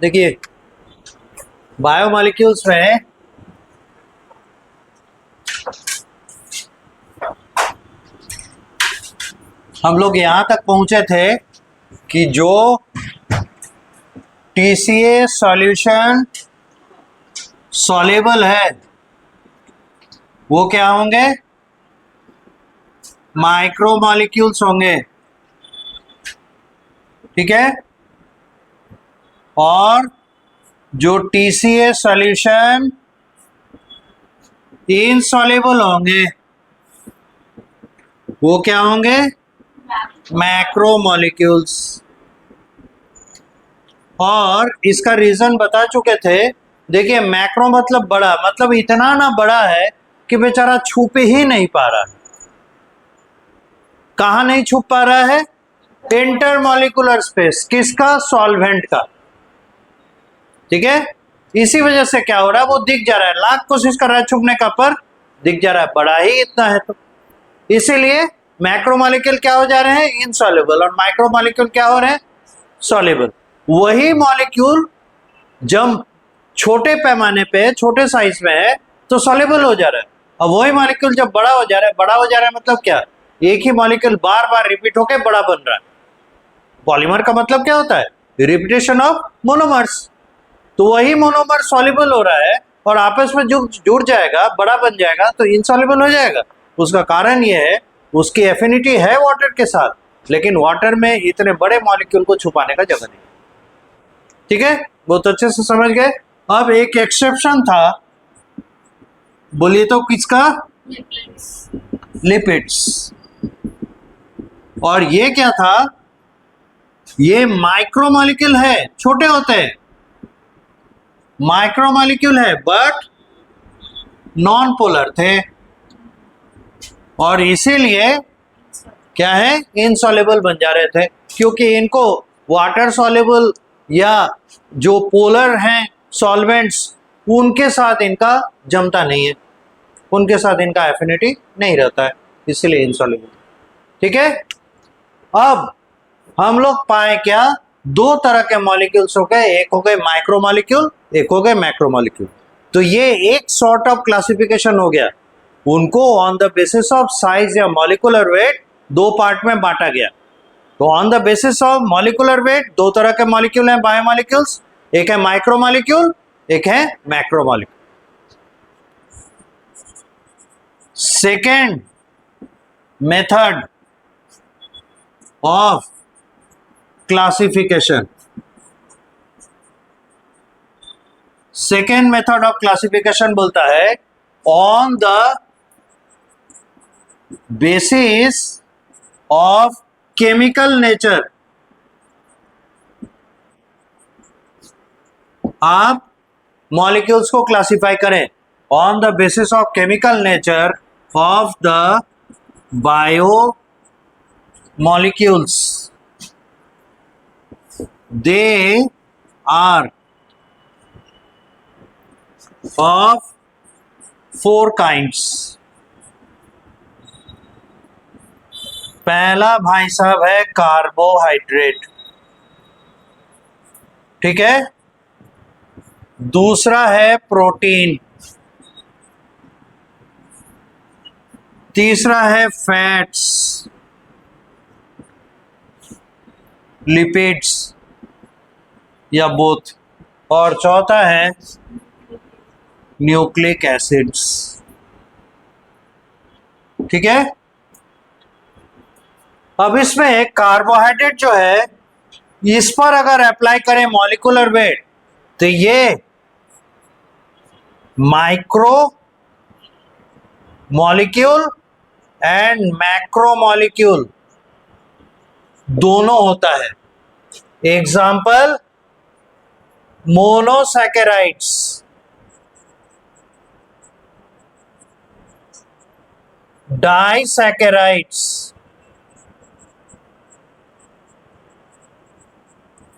देखिए बायोमॉलिक्यूल्स में हम लोग यहां तक पहुंचे थे कि जो टीसीए सॉल्यूशन सॉल्युबल है वो क्या होंगे, माइक्रोमॉलिक्यूल्स होंगे। ठीक है, और जो टीसीए सॉल्यूशन इनसॉल्युबल होंगे वो क्या होंगे, मैक्रोमॉलिक्यूल्स। और इसका रीजन बता चुके थे। देखिए मैक्रो मतलब बड़ा, मतलब इतना ना बड़ा है कि बेचारा छुप ही नहीं पा रहा है। कहां नहीं छुप पा रहा है, इंटरमॉलिक्यूलर स्पेस। किसका, सॉल्वेंट का। ठीक है, इसी वजह से क्या हो रहा है, वो दिख जा रहा है, लाख कोशिश कर रहा है छुपने का पर दिख जा रहा है, बड़ा ही इतना है। तो इसीलिए मैक्रोमॉलिक्यूल क्या हो जा रहे हैं, इनसॉल्युबल, और माइक्रोमॉलिक्यूल क्या हो रहे हैं, सॉल्युबल। वही मॉलिक्यूल जब छोटे पैमाने पे छोटे साइज में है तो सॉल्युबल हो जा रहा है, और वही मॉलिक्यूल जब बड़ा हो जा रहा है, बड़ा हो जा रहा है मतलब क्या, एक ही मॉलिक्यूल बार बार रिपीट होकर बड़ा बन रहा है। पॉलीमर का मतलब क्या होता है, रिपीटेशन ऑफ मोनोमर्स। तो वही मोनोमर सॉल्युबल हो रहा है और आपस में जुड़ जाएगा, बड़ा बन जाएगा तो इनसॉल्युबल हो जाएगा। उसका कारण यह है उसकी एफिनिटी है वाटर के साथ, लेकिन वाटर में इतने बड़े मॉलिक्यूल को छुपाने का जगह नहीं। ठीक है, बहुत अच्छे से समझ गए। अब एक एक्सेप्शन था, बोलिए तो किसका, लिपिड्स। और ये क्या था, ये माइक्रोमॉलिक्यूल है, छोटे होते हैं, माइक्रोमॉलिक्यूल है बट नॉन पोलर थे, और इसीलिए क्या है, इनसॉल्युबल बन जा रहे थे, क्योंकि इनको वाटर सॉल्युबल या जो पोलर हैं सॉल्वेंट्स उनके साथ इनका जमता नहीं है, उनके साथ इनका एफिनिटी नहीं रहता है, इसलिए इनसॉल्युबल। ठीक है, अब हम लोग पाए क्या, दो तरह के मॉलिक्यूल्स हो गए, एक हो गए माइक्रोमॉलिक्यूल, एक हो गए मैक्रोमॉलिक्यूल। तो ये एक सॉर्ट ऑफ क्लासिफिकेशन हो गया, उनको on the basis of size या मॉलिक्यूलर वेट दो पार्ट में बांटा गया। तो on the basis of molecular weight दो तरह के मॉलिक्यूल हैं बायोमॉलिक्यूल्स, एक है माइक्रोमॉलिक्यूल, एक है macromolecule. Second method of classification, second method of classification बोलता है on the basis of chemical nature. आप मॉलिक्यूल्स को क्लासिफाई करें on the basis of chemical nature of the biomolecules. They are of four kinds. पहला भाई साहब है carbohydrate, ठीक है, दूसरा है प्रोटीन, तीसरा है फैट्स, लिपिड्स या बोथ, और चौथा है न्यूक्लिक एसिड्स। ठीक है, अब इसमें कार्बोहाइड्रेट जो है इस पर अगर अप्लाई करें मॉलिक्यूलर वेट तो ये micro molecule and macro molecule दोनों होता है। एग्जाम्पल मोनोसैकेराइड्स, डाइसैकेराइड्स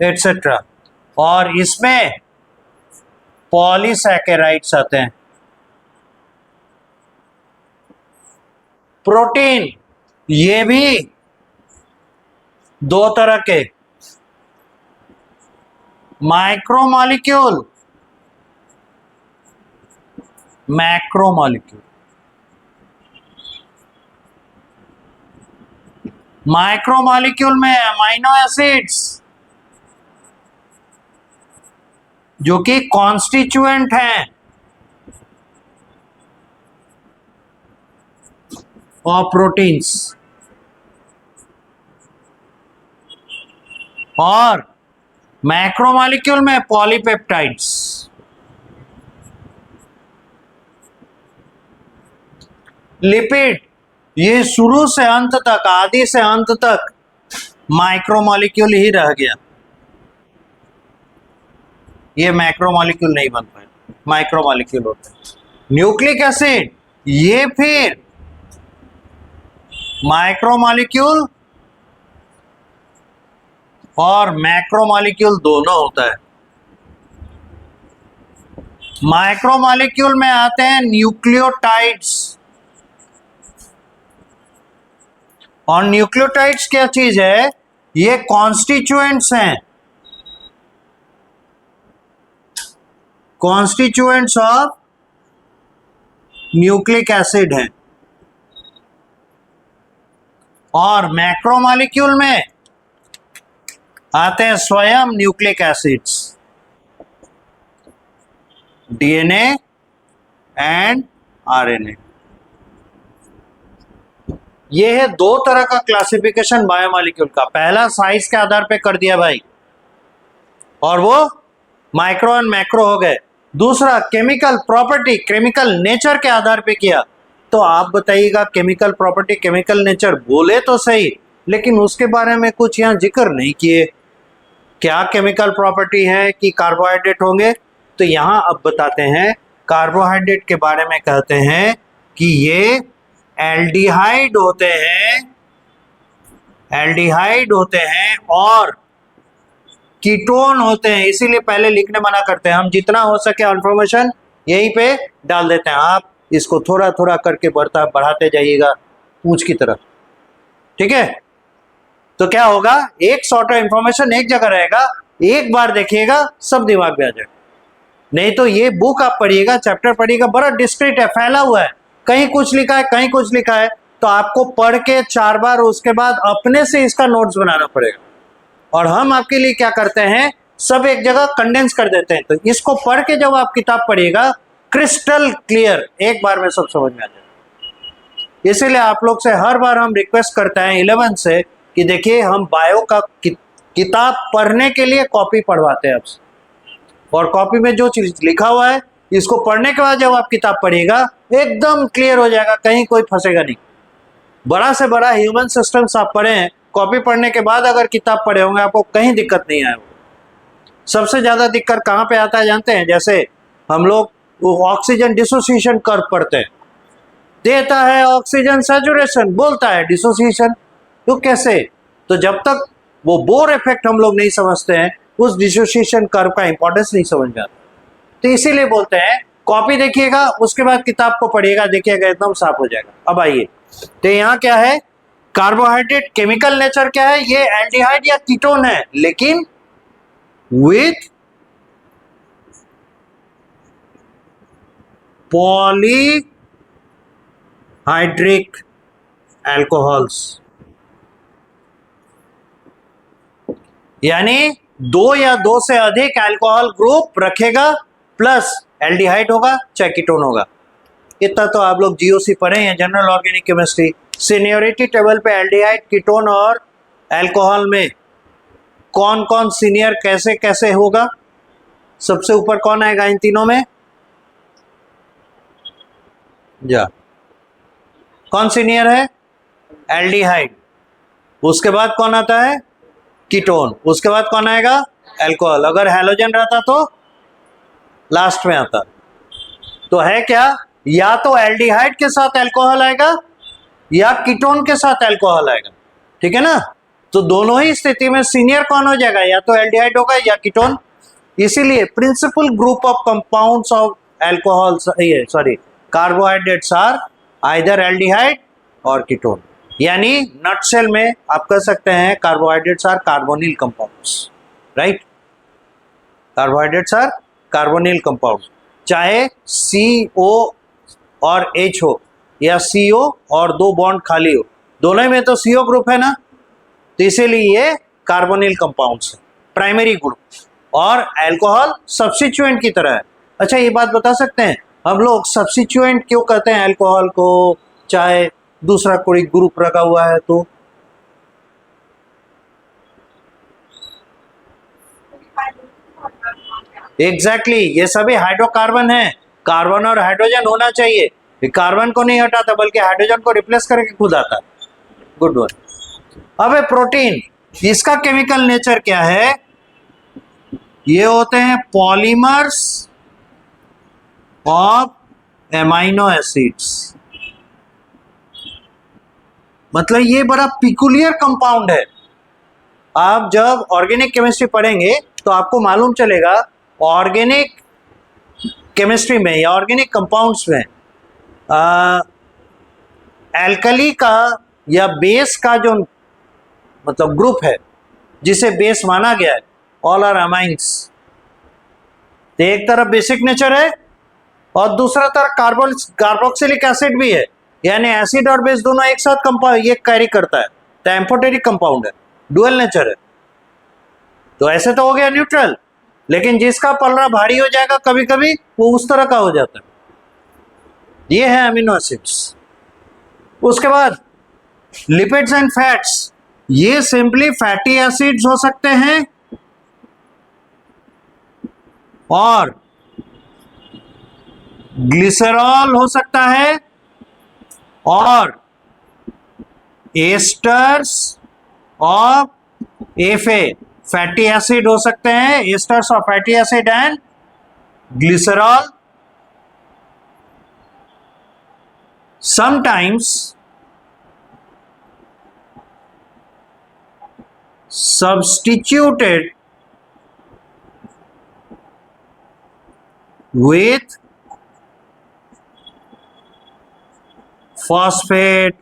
एटसेट्रा, और इसमें पॉलीसैकेराइड्स आते हैं। प्रोटीन ये भी दो तरह के, माइक्रोमॉलिक्यूल, मैक्रोमॉलिक्यूल। माइक्रोमॉलिक्यूल में अमाइनो एसिड्स जो कि कॉन्स्टिट्यूएंट हैं और प्रोटीन्स, और मैक्रोमॉलिक्यूल में पॉलीपेप्टाइड्स। लिपिड ये शुरू से अंत तक, आदि से अंत तक माइक्रोमॉलिक्यूल ही रह गया, ये मैक्रोमॉलिक्यूल नहीं बन पाए, माइक्रोमॉलिक्यूल होते हैं। न्यूक्लिक एसिड ये फिर माइक्रोमॉलिक्यूल और मैक्रोमॉलिक्यूल दोनों होता है। माइक्रोमॉलिक्यूल में आते हैं न्यूक्लियोटाइड्स, और न्यूक्लियोटाइड्स क्या चीज है? ये कॉन्स्टिट्यूएंट्स हैं, कॉन्स्टिट्यूएंट्स ऑफ न्यूक्लिक एसिड हैं। और मैक्रोमॉलिक्यूल में आते हैं स्वयं nucleic acids, DNA and RNA. ये है दो तरह का क्लासिफिकेशन बायोमॉलिक्यूल का। पहला साइज के आधार पे कर दिया भाई, और वो माइक्रो एंड मैक्रो हो गए। दूसरा केमिकल प्रॉपर्टी, केमिकल नेचर के आधार पे किया। तो आप बताइएगा, केमिकल प्रॉपर्टी, केमिकल नेचर बोले तो सही, लेकिन उसके बारे में कुछ यहाँ जिक्र नहीं किए। क्या केमिकल प्रॉपर्टी है कि कार्बोहाइड्रेट होंगे? तो यहाँ अब बताते हैं। कार्बोहाइड्रेट के बारे में कहते हैं कि ये एल्डिहाइड होते हैं, एल्डिहाइड होते हैं और कीटोन होते हैं। इसीलिए पहले लिखने मना करते हैं। हम जितना हो सके इंफॉर्मेशन यहीं पे डाल देते हैं। आप इसको थोड़ा थोड़ा करके बढ़ाते जाइएगा पूछ की तरफ, ठीक है? तो क्या होगा, एक सॉर्ट ऑफ इंफॉर्मेशन एक जगह रहेगा, एक बार देखिएगा सब दिमाग में आ जाएगा। नहीं तो ये बुक आप पढ़िएगा, चैप्टर पढ़िएगा, बड़ा डिस्क्रीट है, फैला हुआ है, कहीं कुछ लिखा है, कहीं कुछ लिखा है। तो आपको पढ़ के 4 बार उसके बाद अपने से इसका नोट्स बनाना पड़ेगा। और हम आपके लिए क्या करते हैं, सब एक जगह कंडेंस कर देते हैं। तो इसको पढ़ के जब आप किताब पढ़िएगा, क्रिस्टल क्लियर एक बार में सब समझ में आ जाएगा। इसीलिए आप लोग से हर बार हम रिक्वेस्ट करते हैं 11 से कि देखिए, हम बायो का किताब पढ़ने के लिए कॉपी पढ़वाते हैं आपसे, और कॉपी में जो चीज लिखा हुआ है इसको पढ़ने के बाद जब आप किताब पढ़िएगा एकदम क्लियर हो जाएगा, कहीं कोई फंसेगा नहीं। बड़ा से बड़ा ह्यूमन सिस्टम्स आप पढ़े हैं, कॉपी पढ़ने के बाद अगर किताब पढ़े होंगे आपको कहीं दिक्कत नहीं आएगा। सबसे ज्यादा दिक्कत कहाँ पे आता है जानते हैं? जैसे हम लोग वो ऑक्सीजन डिसोसिएशन कर्व पढ़ते हैं, देता है ऑक्सीजन सैचुरेशन, बोलता है डिसोसिएशन। तो कैसे? तो जब तक वो बोर इफेक्ट हम लोग नहीं समझते हैं, उस डिसोसिएशन कर्व का इंपॉर्टेंस नहीं समझ में आता। तो इसीलिए बोलते हैं कॉपी देखिएगा, उसके बाद किताब को पढ़िएगा, देखिएगा एकदम साफ हो जाएगा। अब आइए, तो यहाँ क्या है, कार्बोहाइड्रेट केमिकल नेचर क्या है? ये एल्डिहाइड या कीटोन है, लेकिन विथ पॉलीहाइड्रिक एल्कोहल्स, यानी 2 या 2 से अधिक अल्कोहल ग्रुप रखेगा, प्लस एल्डिहाइड होगा चाहे कीटोन होगा। इतना तो आप लोग जीओसी पढ़े हैं, general organic chemistry. Seniority table पे एल्डिहाइड, कीटोन और अल्कोहल में कौन कौन सीनियर कैसे कैसे होगा, सबसे ऊपर कौन आएगा इन तीनों में? जा कौन सीनियर है? एल्डिहाइड। उसके बाद कौन आता है? कीटोन। उसके बाद कौन आएगा? अल्कोहल। अगर हैलोजन रहता तो लास्ट में आता। तो है क्या, या तो एल्डिहाइड के साथ अल्कोहल आएगा या कीटोन के साथ अल्कोहल आएगा, ठीक है ना? तो दोनों ही स्थिति में सीनियर कौन हो जाएगा, या तो एल्डिहाइड होगा या कीटोन। इसीलिए principal group of compounds of alcohol, carbohydrates are either aldehyde और कीटोन। यानी नटशेल में आप कह सकते हैं carbohydrates are carbonyl compounds, right? Carbohydrates are carbonyl compound, चाहे CO और H हो या CO और 2 बॉन्ड खाली हो, दोनों में तो CO ग्रुप है ना, तो इसीलिए ये कार्बोनिल कंपाउंड्स है, प्राइमरी ग्रुप। और अल्कोहल सब्स्टिट्यूएंट की तरह है। अच्छा ये बात बता सकते हैं हम लोग सब्स्टिट्यूएंट क्यों कहते हैं अल्कोहल को, चाहे दूसरा कोई ग्रुप रखा हुआ है तो? एग्जैक्टली ये सभी हाइड्रोकार्बन है, कार्बन और हाइड्रोजन होना चाहिए, कार्बन को नहीं हटाता बल्कि हाइड्रोजन को रिप्लेस करके खुद आता। Good one. अब है प्रोटीन, इसका केमिकल नेचर क्या है? ये होते हैं पॉलीमर्स ऑफ एमाइनो एसिड्स, मतलब ये बड़ा पिकुलियर कंपाउंड है। आप जब ऑर्गेनिक केमिस्ट्री पढ़ेंगे तो आपको मालूम चलेगा ऑर्गेनिक केमिस्ट्री में या ऑर्गेनिक कंपाउंड्स में एल्कली का या बेस का जो मतलब ग्रुप है जिसे बेस माना गया है, ऑल आर अमाइंस। तो एक तरफ बेसिक नेचर है और दूसरा तरफ कार्बोक्सिलिक एसिड भी है, यानी एसिड और बेस दोनों एक साथ कंपाउंड ये कैरी करता है, तो एम्फोटेरिक कंपाउंड है, डुअल नेचर है। तो ऐसे तो हो गया न्यूट्रल, लेकिन जिसका पलड़ा भारी हो जाएगा कभी कभी वो उस तरह का हो जाता है। ये है अमीनो एसिड्स। उसके बाद लिपिड्स एंड फैट्स, ये सिंपली फैटी एसिड्स हो सकते हैं और ग्लिसरॉल हो सकता है और asters of FA fatty acid हो सकते हैं, asters of fatty acid and glycerol. sometimes substituted with phosphate,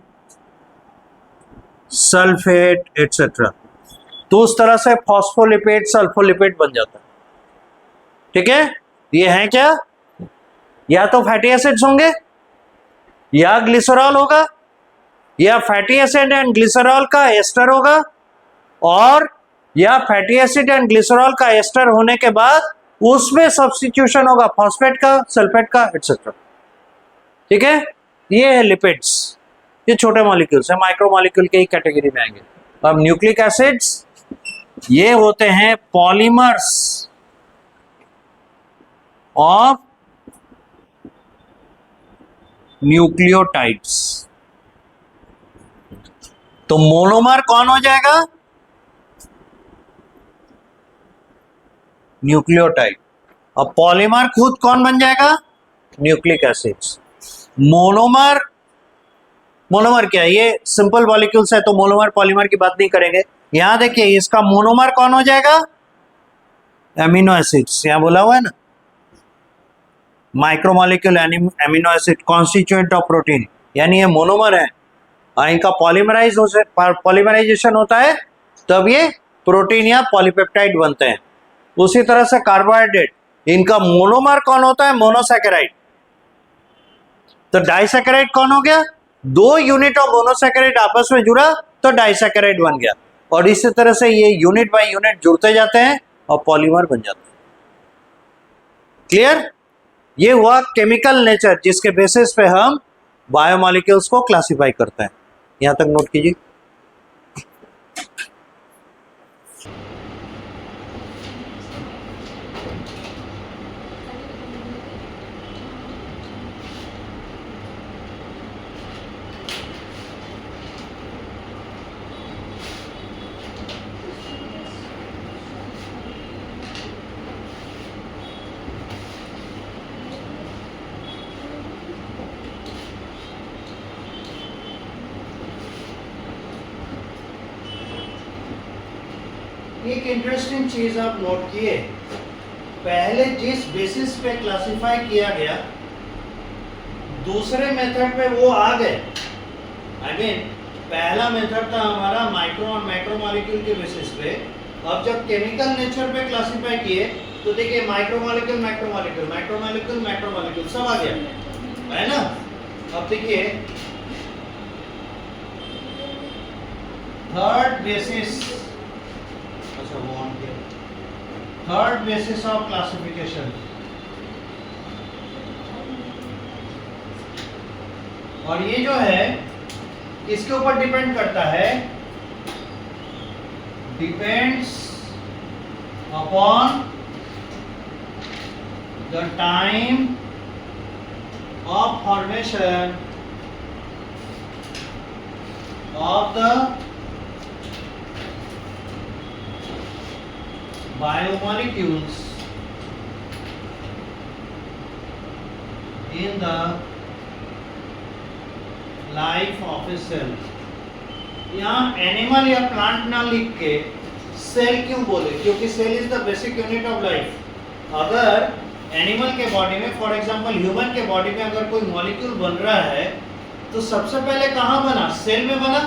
sulphate etc. तो उस तरह से फॉस्फोलिपिड सल्फोलिपिड बन जाता है। ठीक है, ये है क्या? या तो फैटी एसिड्स होंगे या ग्लिसरॉल होगा या फैटी एसिड एंड ग्लिसरॉल का एस्टर होगा और या फैटी एसिड एंड ग्लिसरॉल का एस्टर होने के बाद उसमें सब्स्टिट्यूशन होगा फॉस्फेट का, सल्फेट का etc. ठीक है, ये है लिपिड्स, ये छोटे मॉलिक्यूल्स है, माइक्रो मॉलिक्यूल के ही कैटेगरी में आएंगे। अब न्यूक्लिक एसिड्स, ये होते हैं पॉलीमर्स ऑफ न्यूक्लियोटाइड्स। तो मोनोमर कौन हो जाएगा? न्यूक्लियोटाइड। अब पॉलीमर खुद कौन बन जाएगा? Nucleic acids. मोनोमर, मोनोमर क्या है? ये सिंपल मॉलिक्यूल्स है तो मोनोमर पॉलीमर की बात नहीं करेंगे। यहां देखिए इसका मोनोमर कौन हो जाएगा? एमिनो एसिड्स, यहां बोला हुआ है ना, micromolecule amino acid constituent of protein, यानी ये मोनोमर है। इनका पॉलीमराइजेशन होता है तब ये प्रोटीन या पॉलीपेप्टाइड बनते हैं। उसी तरह से कार्बोहाइड्रेट, इनका मोनोमर कौन होता है? मोनोसैकेराइड। तो डाइसैकेराइड कौन हो गया? 2 यूनिट ऑफ मोनोसैकेराइड आपस में जुड़ा तो डाइसैकेराइड बन गया। और इसी तरह से ये यूनिट बाय यूनिट जुड़ते जाते हैं और पॉलीमर बन जाते हैं। क्लियर? ये हुआ केमिकल नेचर जिसके बेसिस पे हम बायोमॉलिक्यूल्स को क्लासिफाई करते हैं। यहां तक नोट कीजिए। एक इंटरेस्टिंग चीज आप नोट किए, पहले जिस बेसिस पे क्लासिफाई किया गया दूसरे मेथड पे वो आ गए। अगेन पहला मेथड था हमारा माइक्रो और मैक्रो मॉलिक्यूल के बेसिस पे, अब जब केमिकल नेचर पे क्लासिफाई किए तो देखिए माइक्रोमोलिक्यूल मैक्रोमोलिक्यूल मैक्रोमोलिक्यूल मैक्रोमोलिक्यूल सब आ गया है ना। अब देखिए थर्ड बेसिस, अच्छा वो ऑन किया, थर्ड बेसिस ऑफ क्लासिफिकेशन। और ये जो है किसके ऊपर डिपेंड करता है, depends upon the time of formation of the biomolecules in the life of a cell। यहाँ एनिमल या प्लांट ना लिख के सेल क्यों बोले, क्योंकि cell is the basic unit of life. अगर एनिमल के बॉडी में, फॉर एग्जांपल ह्यूमन के बॉडी में अगर कोई मॉलिक्यूल बन रहा है तो सबसे पहले कहाँ बना, सेल में बना,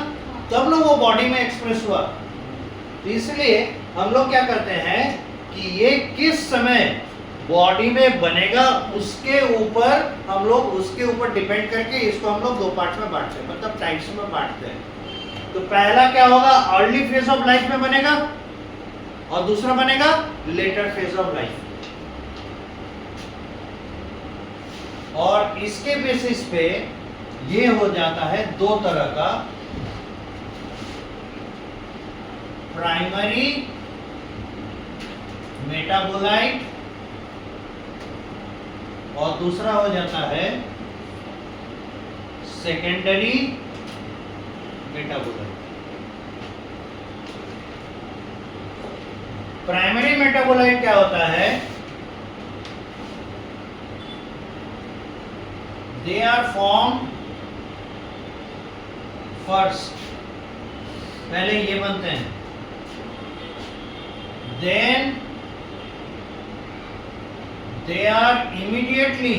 तब ना वो बॉडी में एक्सप्रेस हुआ। तो इसलिए हम लोग क्या करते हैं कि ये किस समय बॉडी में बनेगा उसके ऊपर हम लोग, उसके ऊपर डिपेंड करके इसको हम लोग दो पार्ट में बांटते हैं, मतलब टाइप्स में बांटते हैं। तो पहला क्या होगा, अर्ली फेज ऑफ लाइफ में बनेगा, और दूसरा बनेगा लेटर फेज ऑफ लाइफ। और इसके बेसिस पे ये हो जाता है दो तरह का, प्राइमरी मेटाबोलाइट और दूसरा हो जाता है सेकेंडरी मेटाबोलाइट। प्राइमरी मेटाबोलाइट क्या होता है, they are formed first, पहले ये बनते हैं, then they are immediately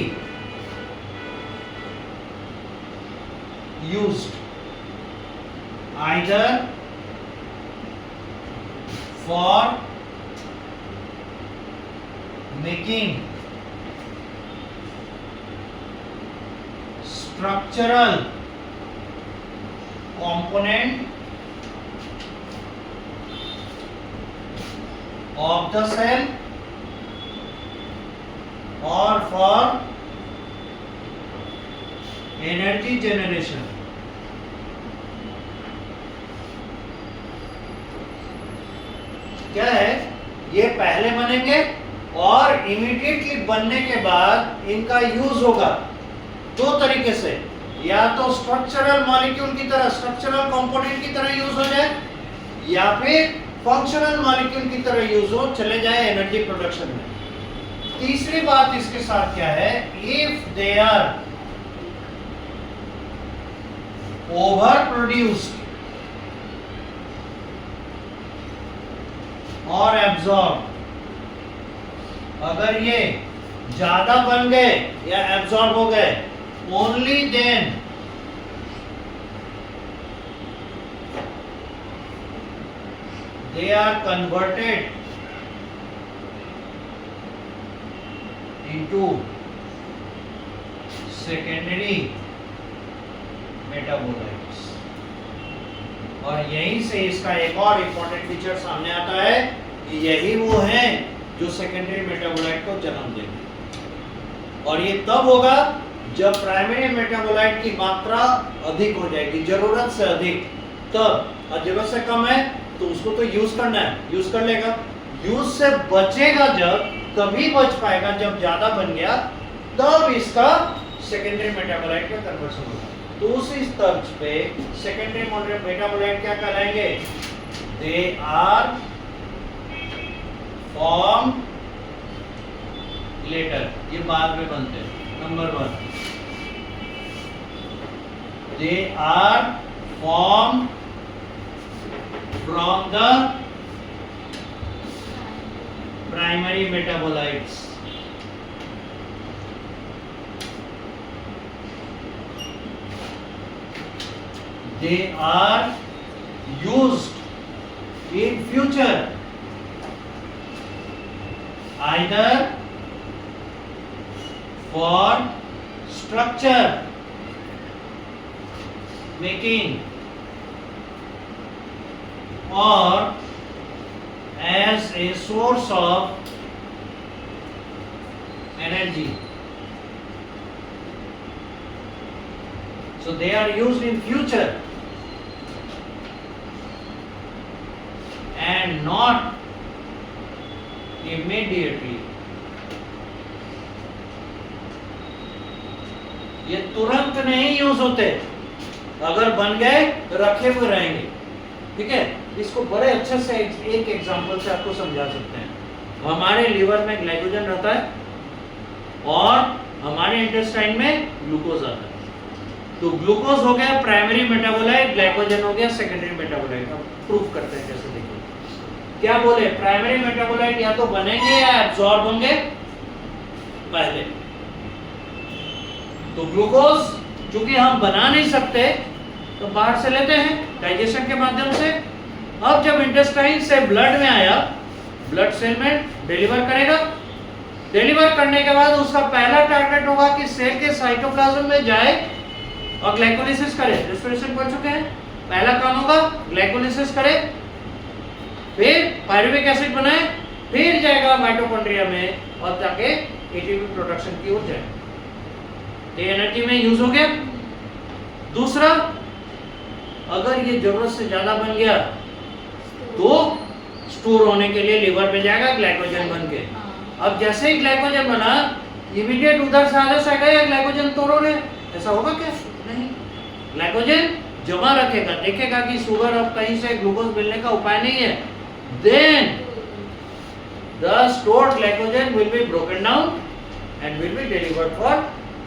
used either for making structural component of the cell or for energy generation। क्या है, ये पहले बनेंगे और इमीडिएटली बनने के बाद इनका यूज होगा दो तरीके से, या तो स्ट्रक्चरल मॉलिक्यूल की तरह, स्ट्रक्चरल कंपोनेंट की तरह यूज हो जाए, या फिर फंक्शनल मॉलिक्यूल की तरह यूज हो, चले जाए एनर्जी प्रोडक्शन में। तीसरी बात इसके साथ क्या है, if they are over produced और एब्जॉर्ब, अगर ये ज्यादा बन गए या एब्जॉर्ब हो गए, only then they are converted into secondary metabolites। और यहीं से इसका एक और इंपॉर्टेंट फीचर सामने आता है कि यही वो हैं जो सेकेंडरी मेटाबोलाइट को जन्म देंगे। और ये तब होगा जब प्राइमरी मेटाबोलाइट की मात्रा अधिक हो जाएगी, जरूरत से अधिक, तब। और जरूरत से कम है तो उसको तो यूज करना है, यूज कर लेगा। यूज से बचेगा जब, तभी बच पाएगा जब ज्यादा बन गया, तब इसका सेकेंडरी मेटाबोलाइट में कन्वर्शन होगा। तो उसी तर्ज पे सेकेंडरी मेटाबोलाइट क्या कहलाएंगे, दे आर फॉर्म लेटर, ये बाद में बनते हैं। Number 1, they are formed from the primary metabolites। They are used in future either for structure making or as a source of energy. So they are used in future and not immediately. ये तुरंत नहीं use होते, अगर बन गए तो रखे हुए रहेंगे। ठीक है, इसको बड़े अच्छे से एक एग्जांपल से आपको समझा सकते हैं। हमारे लीवर में ग्लाइकोजन रहता है और हमारे इंटेस्टाइन में ग्लूकोज आता है। तो ग्लूकोज हो गया प्राइमरी मेटाबोलाइट, ग्लाइकोजन हो गया सेकेंडरी मेटाबोलाइट। अब प्रूफ करते हैं कैसे, देखिए क्या बोले, प्राइमरी मेटाबोलाइट या तो बनेंगे या एब्जॉर्ब होंगे पहले। तो ग्लूकोज चूंकि हम बना नहीं सकते तो बाहर से लेते हैं डाइजेशन के माध्यम से। अब जब इंटेस्टाइन से ब्लड में आया, ब्लड सेल में डिलीवर करेगा। डिलीवर करने के बाद उसका पहला टारगेट होगा कि सेल के साइटोप्लाज्म में जाए और ग्लाइकोलिसिस करे। रेस्पिरेशन पढ़ चुके हैं, पहला काम होगा ग्लाइकोलिसिस करे, फिर पायरुविक एसिड बनाए, फिर जाएगा माइटोकॉन्ड्रिया में और ताकि एटीपी प्रोडक्शन की ओर जाए। ये एनर्जी में यूज हो गया। दूसरा, अगर ये जरूरत से ज्यादा बन गया तो स्टोर होने के लिए लीवर पे जाएगा ग्लाइकोजन बन के। अब जैसे ही ग्लाइकोजन बना, इमीडिएट उधर से आलस आएगा या ग्लाइकोजन तोड़ो ने, ऐसा होगा क्या? नहीं, ग्लाइकोजन जमा रखेगा, देखेगा कि शुगर अब कहीं से ग्लूकोज मिलने का उपाय नहीं है, then the stored glycogen will be broken down and will be delivered for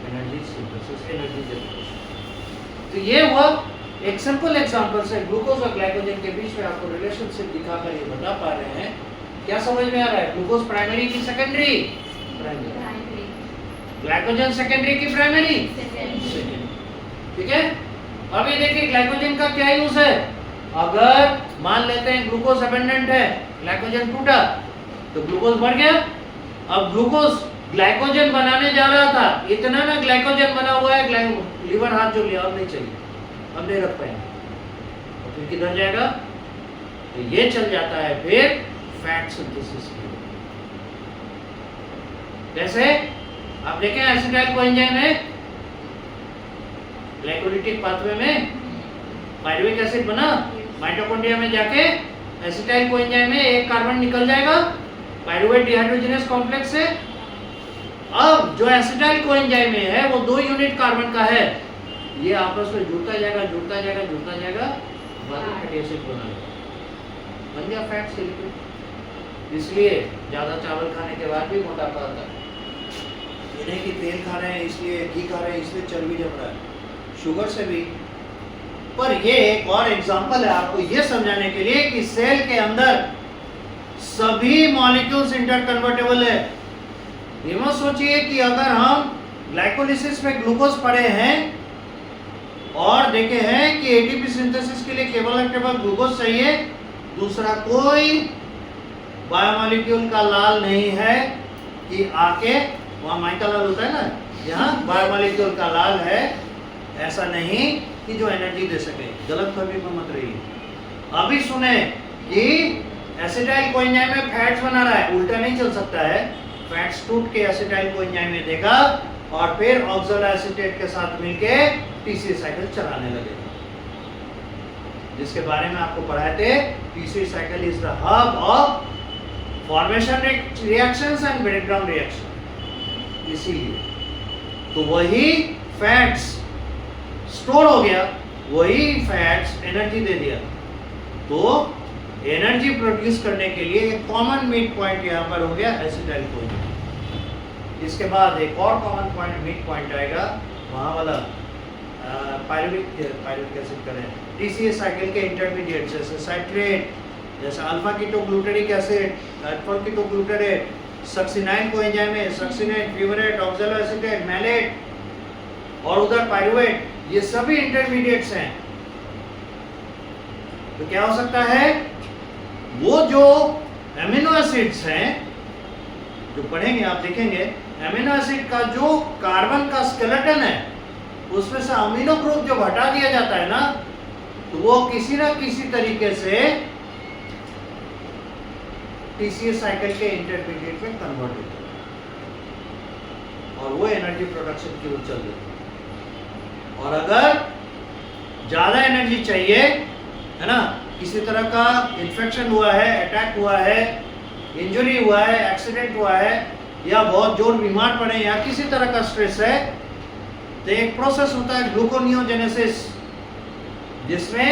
energy synthesis, energy generation. तो ये हुआ एक सिंपल एग्जांपल से ग्लूकोज और ग्लाइकोजन के बीच में आपको रिलेशनशिप दिखाकर ये बता पा रहे हैं। क्या समझ में आ रहा है? ग्लूकोज प्राइमरी की सेकेंडरी? प्राइमरी। ग्लाइकोजन सेकेंडरी की प्राइमरी? सेकेंडरी। ठीक है, अब ये देखिए ग्लाइकोजन का क्या यूज है। अगर मान लेते हैं ग्लूकोज अबेंडेंट है, ग्लाइकोजन टूटा तो ग्लूकोज बढ़ गया। अब ग्लूकोज ग्लाइकोजन बनाने जा रहा था, इतना ना ग्लाइकोजन बना हुआ है, लीवर हाथ जो लिया अब नहीं चाहिए, अब नहीं रख पाएंगे, और फिर किधर जाएगा? तो ये चल जाता है फिर फैट सिंथेसिस की। जैसे आप देखें एसिटाइल कोएंजाइम में ग्लाइकोलिटिक पाथवे में पायरुविक एसिड बना, माइटोकॉन्ड्रिया में जाके एसिटाइल कोएंजाइम में एक कार्बन निकल जाएगा पायरुवेट डिहाइड्रोजनेस कॉम्प्लेक्स से। अब जो एसिटाइल कोएंजाइम में है वो 2 यूनिट कार्बन का है, ये आपस में जुड़ता जाएगा, जुड़ता जाएगा, जुड़ता जाएगा, बाद में फैटी एसिड बन गया फैट से लिपिड। इसलिए ज्यादा चावल खाने के बाद भी मोटापा आता है। ये नहीं कि तेल खा रहे हैं इसलिए, घी खा रहे हैं इसलिए चर्बी जम रहा है, शुगर से भी। पर ये एक और एग्जांपल है आपको ये समझाने के लिए कि सेल के अंदर सभी मॉलिक्यूल्स इंटरकन्वर्टेबल है। ये मत सोचिए कि अगर हम ग्लाइकोलिसिस में ग्लूकोज पढ़े हैं और देखे हैं कि एटीपी सिंथेसिस के लिए केवल और केवल ग्लूकोज चाहिए, दूसरा कोई बायोमॉलिक्यूल का लाल नहीं है कि आके वहाँ माइका लाल होता है ना, यहाँ बायोमॉलिक्यूल का लाल है, ऐसा नहीं कि जो एनर्जी दे सके। गलत फहमी में मत रहिए। अभी सुने कि एसिटाइल कोएंजाइम में फैट्स बना रहा है, उल्टा नहीं चल सकता है। फैट्स टूट के एसिटाइल कोएंजाइम में देगा और फिर ऑक्सोलोएसीटेट के साथ मिलके टीसी साइकिल चलाने लगेगा, जिसके बारे में आपको पढ़ाए थे। TC cycle is the hub of formation reactions and breakdown reaction. इसीलिए तो वही फैट्स स्टोर हो गया, वही फैट्स एनर्जी दे दिया। तो एनर्जी प्रोड्यूस करने के लिए एक कॉमन मीट पॉइंट यहाँ पर हो गया एसिटाइल कोएंजाइम। इसके बाद एक और कॉमन पॉइंट मीट पॉइंट आएगा, वहाँ वाला पायरुविक एसिड करें टीसीए साइकिल के इंटरमीडिएट जैसे साइट्रेट, जैसे alpha ketoglutaric acid, alpha ketoglutarate, succinyl coenzyme में सक्सिनेट, फ्यूमरेट, ऑक्सलोएसीटेट, मैलेट और उधर पायरुवेट, ये सभी इंटरमीडिएट्स हैं। तो क्या हो सकता है, वो जो एमिनो एसिड्स हैं जो पढ़ेंगे आप देखेंगे एमिनो एसिड का जो कार्बन का स्केलेटन है उसमें से अमीनो ग्रुप जब हटा दिया जाता है ना तो वो किसी ना किसी तरीके से टीसीएस साइकिल के इंटरमीडिएट में कन्वर्ट होता है और वो एनर्जी प्रोडक्शन की ओर चल रही है। और अगर ज्यादा एनर्जी चाहिए है ना, किसी तरह का इन्फेक्शन हुआ है, अटैक हुआ है, इंजरी हुआ है, एक्सीडेंट हुआ है या बहुत जोर बीमार पड़े या किसी तरह का स्ट्रेस है तो एक प्रोसेस होता है ग्लूकोनियोजेनेसिस जिसमें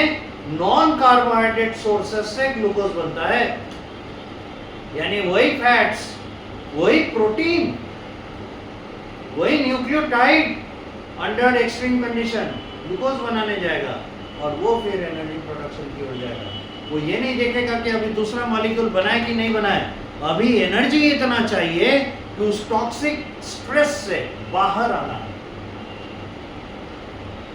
नॉन कार्बोहाइड्रेट सोर्सेस से ग्लूकोज बनता है, यानी वही फैट्स, वही प्रोटीन, वही nucleotide under extreme condition glucose बनाने जाएगा और वो फिर एनर्जी प्रोडक्शन की ओर जाएगा। वो ये नहीं देखेगा कि अभी दूसरा मॉलिक्यूल बनाए कि नहीं बनाए, अभी एनर्जी इतना चाहिए कि उस टॉक्सिक स्ट्रेस से बाहर आना है।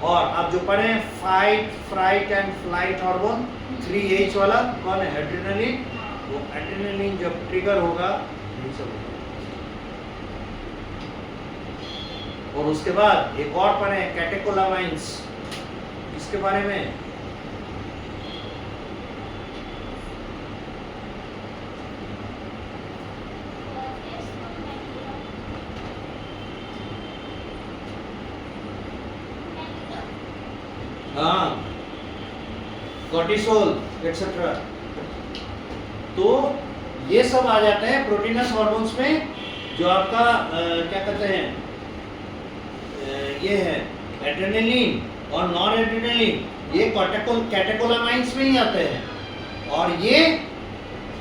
और आप जो पढ़े fight, fright and flight hormone 3H वाला कौन है? एड्रेनलिन। वो एड्रेनलिन जब ट्रिगर होगा ये सब होगा। और उसके बाद एक और पढ़े कैटेकोलामाइंस, इसके बारे में हाँ, कॉर्टिसोल एक्सेट्रा। तो ये सब आ जाते हैं प्रोटीनस हार्मोन्स में जो आपका क्या कहते हैं ये है एड्रेनलिन और नॉन एड्रेनलिन, ये कैटेकोलामाइंस में ही आते हैं और ये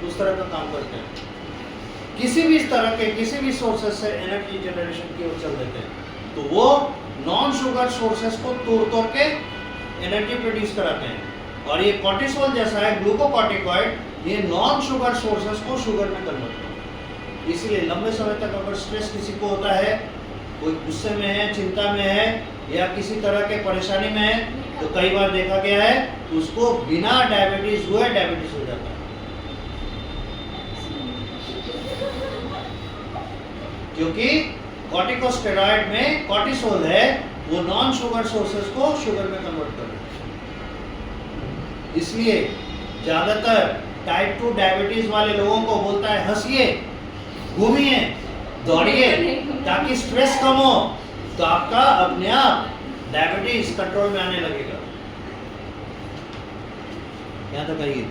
उस तरह का काम करते हैं। किसी भी तरह के किसी भी सोर्सेस से एनर्जी जनरेशन की ओर चल देते हैं तो वो नॉन शुगर सोर्सेस को तोड़ के एनर्जी प्रोड्यूस कराते हैं। और ये कॉर्टिसोल जैसा है ग्लूकोकॉर्टिकॉइड, ये नॉन शुगर सोर्सेस को शुगर में कन्वर्ट करते हैं। इसीलिए लंबे समय तक अगर स्ट्रेस किसी को होता है, कोई गुस्से में है, चिंता में है या किसी तरह के परेशानी में है तो कई बार देखा गया है उसको बिना डायबिटीज हुए डायबिटीज हो जाता है, क्योंकि कॉर्टिकोस्टेरॉइड में कॉर्टिसोल है, वो नॉन शुगर सोर्सेस को शुगर में कन्वर्ट कर देता है। इसलिए ज्यादातर टाइप 2 डायबिटीज वाले लोगों को बोलता है हंसिए, घूमिए, दौड़िए ताकि स्ट्रेस कम हो, तो आपका अपने आप डायबिटीज कंट्रोल में आने लगेगा। यहाँ तक आइए।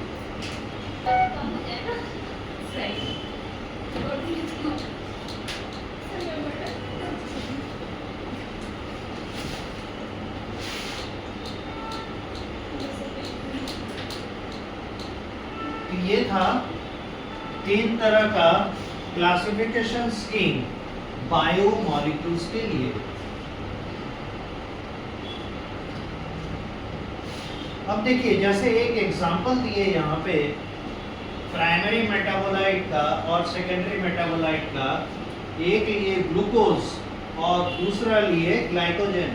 ये था 3 तरह का क्लासिफिकेशन स्कीम बायोमॉलिक्यूल्स के लिए। अब देखिए जैसे एक एग्जांपल दिए यहाँ पे प्राइमरी मेटाबोलाइट का और सेकेंडरी मेटाबोलाइट का, एक लिए ग्लूकोज और दूसरा लिए ग्लाइकोजन।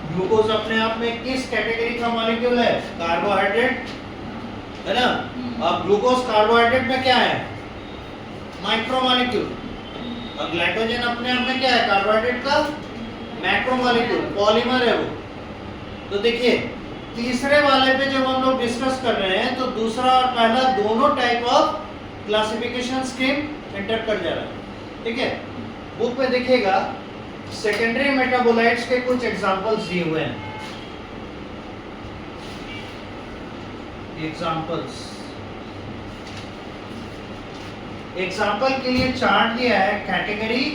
ग्लूकोज अपने आप में किस कैटेगरी का मॉलिक्यूल है? कार्बोहाइड्रेट है ना। अब ग्लूकोज कार्बोहाइड्रेट में क्या है? माइक्रोमॉलिक्यूल। और ग्लाइकोजन अपने आप में क्या है? कार्बोहाइड्रेट का मैक्रोमॉलिक्यूल, पॉलीमर है वो। तो देखिए तीसरे वाले पे जब हम लोग डिस्कस कर रहे हैं तो दूसरा और पहला दोनों type of classification scheme enter कर जा रहा है। ठीक है, बुक में देखिएगा सेकेंडरी मेटाबोलाइट्स के कुछ एग्जांपल्स दिए हुए हैं। एग्जाम्पल के लिए चार्ट दिया है कैटेगरी,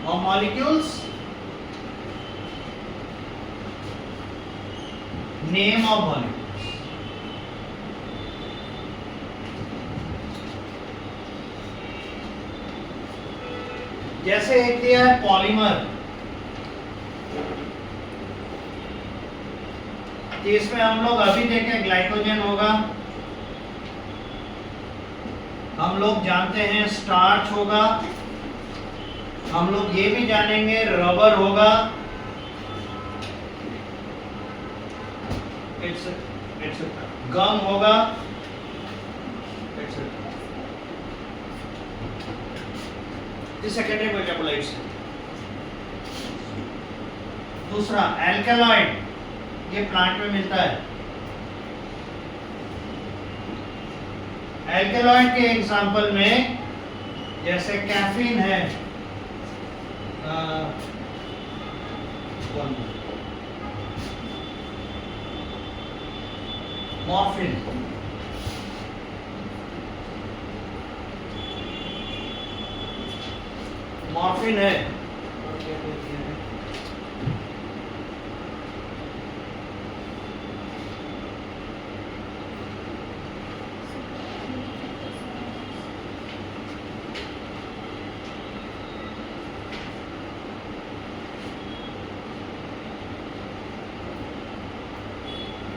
और मॉलिक्यूल्स, नेम ऑफ मॉलिक्यूल्स। जैसे एक दिया है पॉलीमर, तो इसमें हम लोग अभी देखें ग्लाइकोजन होगा, हम लोग जानते हैं स्टार्च होगा, हम लोग ये भी जानेंगे रबर होगा, गम होगा, द सेकेंडरी मेटाबोलाइट्स। दूसरा एल्कलॉइड, ये प्लांट में मिलता है। एल्कलॉइड के एग्जांपल में जैसे कैफीन है, मॉर्फिन, मॉर्फिन है,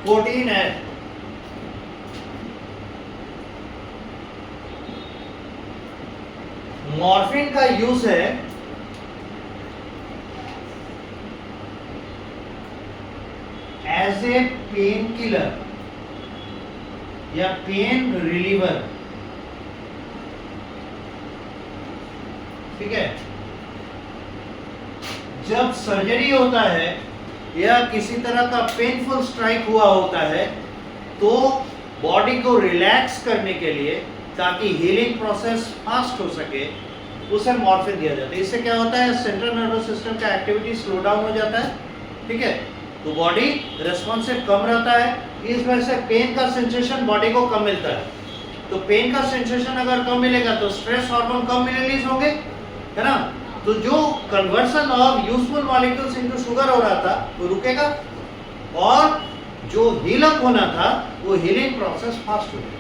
कोटीन है, मॉर्फिन का यूज है एज ए पेन किलर या पेन रिलीवर, ठीक है। जब सर्जरी होता है या किसी तरह का पेनफुल स्ट्राइक हुआ होता है तो बॉडी को रिलैक्स करने के लिए, ताकि हीलिंग प्रोसेस फास्ट हो सके, उसे मॉर्फिन दिया जाता है। इससे क्या होता है, सेंट्रल नर्वस सिस्टम का एक्टिविटी स्लो डाउन हो जाता है, ठीक है, तो बॉडी रेस्पॉन्सिव कम रहता है। इस वजह से पेन का सेंसेशन बॉडी को कम मिलता है। तो पेन का सेंसेशन अगर कम मिलेगा तो स्ट्रेस हार्मोन कम रिलीज होंगे, है ना। तो जो conversion of useful molecules into sugar हो रहा था वो रुकेगा, और जो हीलअप होना था वो हीलिंग प्रोसेस फास्ट हो जाएगा।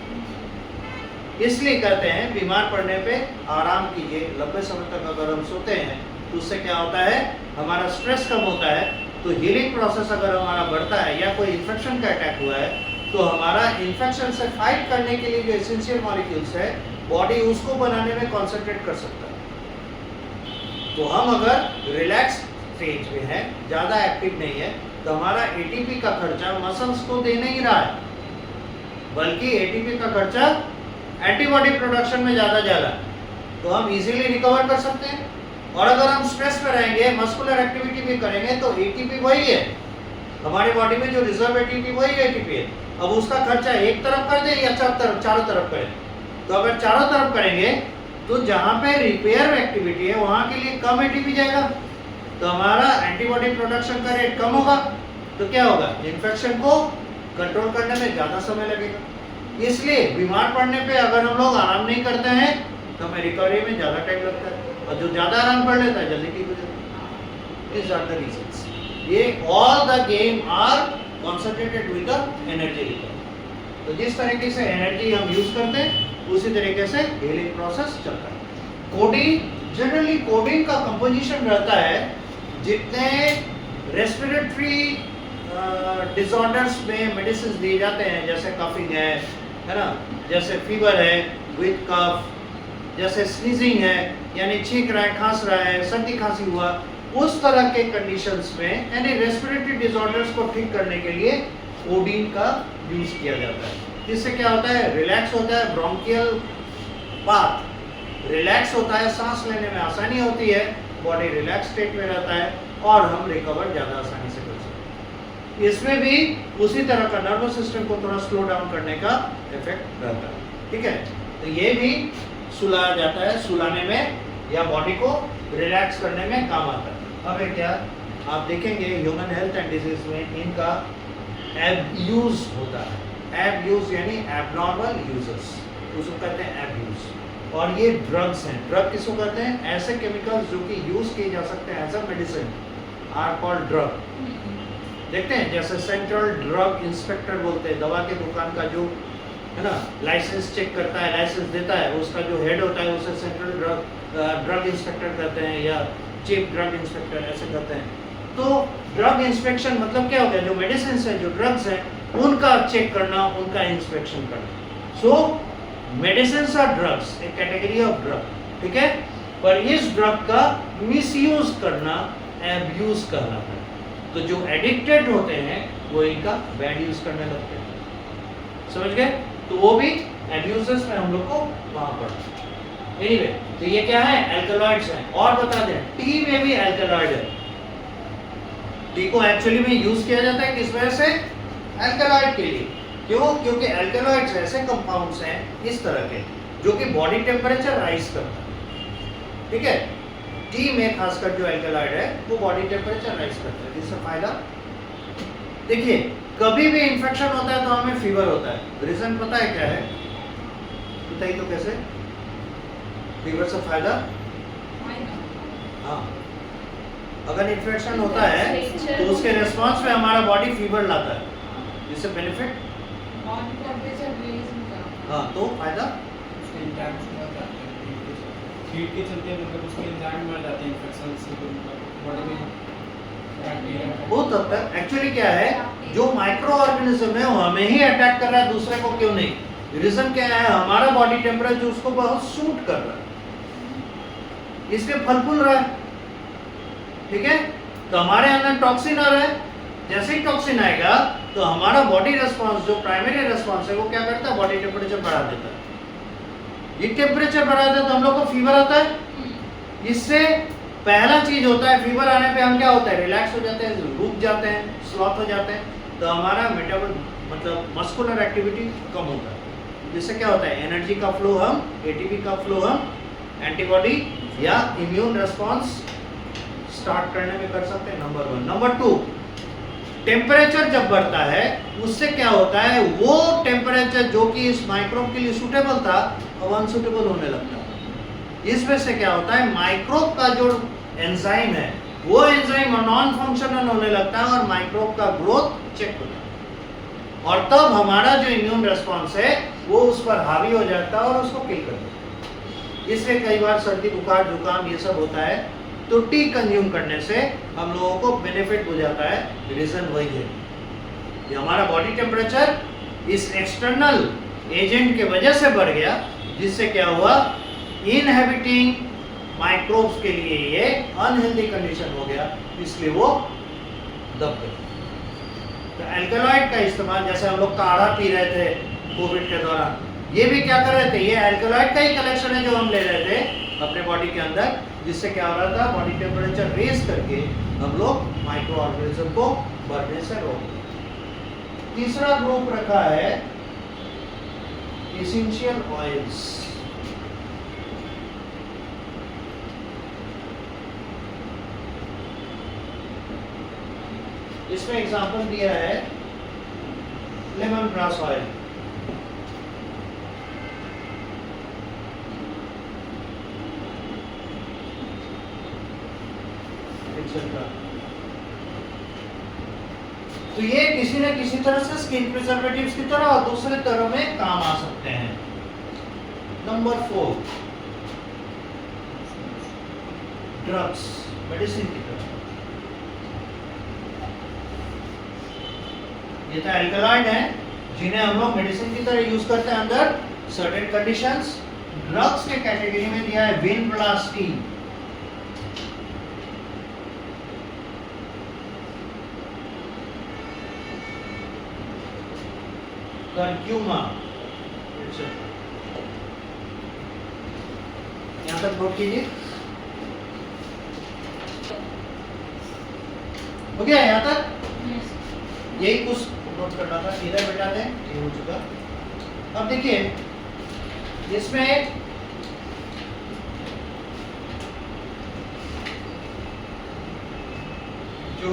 इसलिए कहते हैं बीमार पड़ने पे आराम कीजिए, लंबे समय तक अगर हम सोते हैं तो उससे क्या होता है, हमारा स्ट्रेस कम होता है, तो हीलिंग प्रोसेस अगर हमारा बढ़ता है, या कोई इन्फेक्शन का अटैक हुआ है तो हमारा इन्फेक्शन से फाइट करने के लिए जो एसेंशियल मॉलिक्यूल्स है बॉडी उसको बनाने में कॉन्सेंट्रेट कर सकता है। तो हम अगर रिलैक्स स्टेज में है, ज़्यादा एक्टिव नहीं है, तो हमारा एटीपी का खर्चा मसल्स को दे नहीं रहा है, बल्कि एटीपी का खर्चा एंटीबॉडी प्रोडक्शन में ज़्यादा जा रहा है, तो हम इजीली रिकवर कर सकते हैं। और अगर हम स्ट्रेस में रहेंगे, मस्कुलर एक्टिविटी भी करेंगे, तो एटीपी वही है, हमारी बॉडी में जो रिजर्व एटीपी वही एटीपी है। अब उसका खर्चा एक तरफ कर दें या चारों तरफ करें, तो अगर चारों तरफ करेंगे तो जहाँ पे रिपेयर एक्टिविटी है वहाँ के लिए कम एटीपी जाएगा, तो हमारा एंटीबॉडी प्रोडक्शन का रेट कम होगा, तो क्या होगा, इन्फेक्शन को कंट्रोल करने में ज़्यादा समय लगेगा। इसलिए बीमार पड़ने पे अगर हम लोग आराम नहीं करते हैं तो हमें रिकवरी में ज़्यादा टाइम लगता है, और जो ज़्यादा आराम कर लेता है जल्दी ठीक हो जाता है। These are the reasons. ये all the game are concentrated with the energy recovery। तो जिस तरीके से एनर्जी हम यूज करते हैं उसी तरीके से हीलिंग प्रोसेस चलता है। कोडिंग, जनरली कोडिंग का कंपोजिशन रहता है, जितने रेस्पिरेटरी डिसऑर्डर्स में मेडिसिन दिए जाते हैं, जैसे कफिंग है ना, जैसे फीवर है विद कफ, जैसे स्नीजिंग है यानी छींक रहा है, खांस रहा है, सर्दी खांसी हुआ, उस तरह के कंडीशंस में यानी रेस्पिरेटरी डिसऑर्डर्स को ठीक करने के लिए कोडिन का यूज किया जाता है। इससे क्या होता है, रिलैक्स होता है, ब्रोंकियल पाथ रिलैक्स होता है, सांस लेने में आसानी होती है, बॉडी रिलैक्स स्टेट में रहता है, और हम रिकवर ज़्यादा आसानी से कर सकते हैं। इसमें भी उसी तरह का नर्वस सिस्टम को थोड़ा स्लो डाउन करने का इफेक्ट रहता है, ठीक है। तो ये भी सुलाया जाता है, सुलाने में या बॉडी को रिलैक्स करने में काम आता है। अब क्या आप देखेंगे ह्यूमन हेल्थ एंड डिजीज में इनका एब्यूज होता है। एब्यूज यानी एबनॉर्मल यूजर्स, उसको कहते हैं एब्यूज। और ये ड्रग्स हैं, ड्रग किसको कहते हैं, ऐसे केमिकल्स जो कि यूज किए जा सकते हैं as a medicine are called drug. देखते हैं जैसे सेंट्रल ड्रग इंस्पेक्टर बोलते हैं, दवा के दुकान का जो है ना लाइसेंस चेक करता है, लाइसेंस देता है, उसका जो हेड होता है उसे सेंट्रल ड्रग इंस्पेक्टर कहते हैं, या चीफ ड्रग इंस्पेक्टर ऐसे कहते हैं। तो ड्रग इंस्पेक्शन मतलब क्या हो गया, जो मेडिसिन है, जो ड्रग्स हैं, उनका चेक करना, उनका इंस्पेक्शन करना। सो मेडिसिन आर ड्रग्स, एक कैटेगरी ऑफ ड्रग, ठीक है। पर इस ड्रग का मिसयूज करना एब्यूज कहलाता है। तो जो एडिक्टेड होते हैं वो इनका बैड यूज करने लगते हैं, समझ गए। तो वो भी एब्यूजेस में हम लोग को वहां पर। एनीवे तो ये क्या है, एल्कलॉइड्स हैं। और बता दें टी में भी एल्कलॉइड है। टी को एक्चुअली में यूज किया जाता है किस वजह से, एल्कलॉइड के लिए। क्यों, क्योंकि एल्कलॉइड्स ऐसे कंपाउंड्स हैं इस तरह के जो कि बॉडी टेम्परेचर राइज करता है। ठीक है, टी में खासकर जो एल्कलॉइड है वो बॉडी टेम्परेचर राइज करता है। जिससे फायदा, देखिए कभी भी इंफेक्शन होता है तो हमें फीवर होता है, रीजन पता है क्या है, बताइए तो कैसे। फीवर से फायदा, हाँ अगर इन्फेक्शन होता है तो उसके रिस्पॉन्स में हमारा बॉडी फीवर लाता है, जिससे बेनिफिट, हाँ तो फायदा, हीट के चलते मतलब उसके एंजाइम मर जाते हैं इन्फेक्शन से, बॉडी में वो तब तक एक्चुअली क्या है, जो माइक्रो ऑर्गेनिज्म है वो हमें ही अटैक कर रहा है, दूसरे को क्यों नहीं। रीजन क्या है, हमारा बॉडी टेम्परेचर उसको बहुत सूट कर रहा है, इसलिए फल फूल रहा है। ठीक है, तो हमारे अंदर टॉक्सिन आ रहा है, जैसे ही टॉक्सिन आएगा तो हमारा बॉडी रेस्पॉन्स, जो प्राइमरी रेस्पॉन्स है वो क्या करता है, बॉडी टेम्परेचर बढ़ा देता है। ये टेम्परेचर बढ़ा देता है तो हम लोग को फीवर आता है। इससे पहला चीज होता है, फीवर आने पे हम क्या होता है, रिलैक्स हो जाते हैं, रुक जाते हैं, स्लॉथ हो जाते हैं, तो हमारा मेटाबॉल मतलब मस्कुलर एक्टिविटी कम होता है। जिससे क्या होता है, एनर्जी का फ्लो हम, एटीपी का फ्लो हम एंटीबॉडी या इम्यून रिस्पॉन्स स्टार्ट करने में कर सकते हैं, नंबर 1। नंबर 2, टेम्परेचर जब बढ़ता है उससे क्या होता है, वो टेम्परेचर जो कि इस माइक्रोब के लिए सूटेबल था अब अनसूटेबल होने लगता है। इस वजह से क्या होता है, माइक्रोब का जो एंजाइम है वो एंजाइम नॉन फंक्शनल होने लगता है और माइक्रोब का ग्रोथ चेक होता है, और तब हमारा जो इम्यून रिस्पॉन्स है वो उस पर हावी हो जाता है और उसको किल कर देता है। इसलिए कई बार सर्दी, बुखार, जुकाम ये सब होता है तो टी कंज्यूम करने से हम लोगों को बेनिफिट हो जाता है। रीजन वही है कि हमारा बॉडी टेम्परेचर इस एक्सटर्नल एजेंट के वजह से बढ़ गया, जिससे क्या हुआ, इनहेबिटिंग माइक्रोब्स के लिए ये अनहेल्दी कंडीशन हो गया, इसलिए वो दब गए। तो एल्कलॉइड का इस्तेमाल, जैसे हम लोग काढ़ा पी रहे थे कोविड के दौरान, ये भी क्या कर रहे थे, ये एल्कलॉइड का ही कलेक्शन है जो हम ले रहे थे अपने बॉडी के अंदर, जिससे क्या हो रहा था, बॉडी टेम्परेचर रेज करके हम लोग माइक्रो ऑर्गेनिज्म को बढ़ने से रोक। तीसरा ग्रुप रखा है एसेंशियल ऑयल्स। इसमें एग्जांपल दिया है लेमन ग्रास ऑयल, तो ये किसी न किसी तरह से स्किन प्रिजर्वेटिव्स की तरह और दूसरे तरह में काम आ सकते हैं। नंबर 4, ड्रग्स, मेडिसिन की तरह। ये तो एल्कलॉइड है जिन्हें हम लोग मेडिसिन की तरह यूज करते हैं अंडर सर्टेन कंडीशंस। ड्रग्स के कैटेगरी में दिया है विनब्लास्टीन, कर्क्यूमा, यहाँ तक नोट कीजिए। हो गया यहाँ तक, यही कुछ नोट करना था, इधर बैठा दें, ये हो चुका। अब देखिए इसमें जो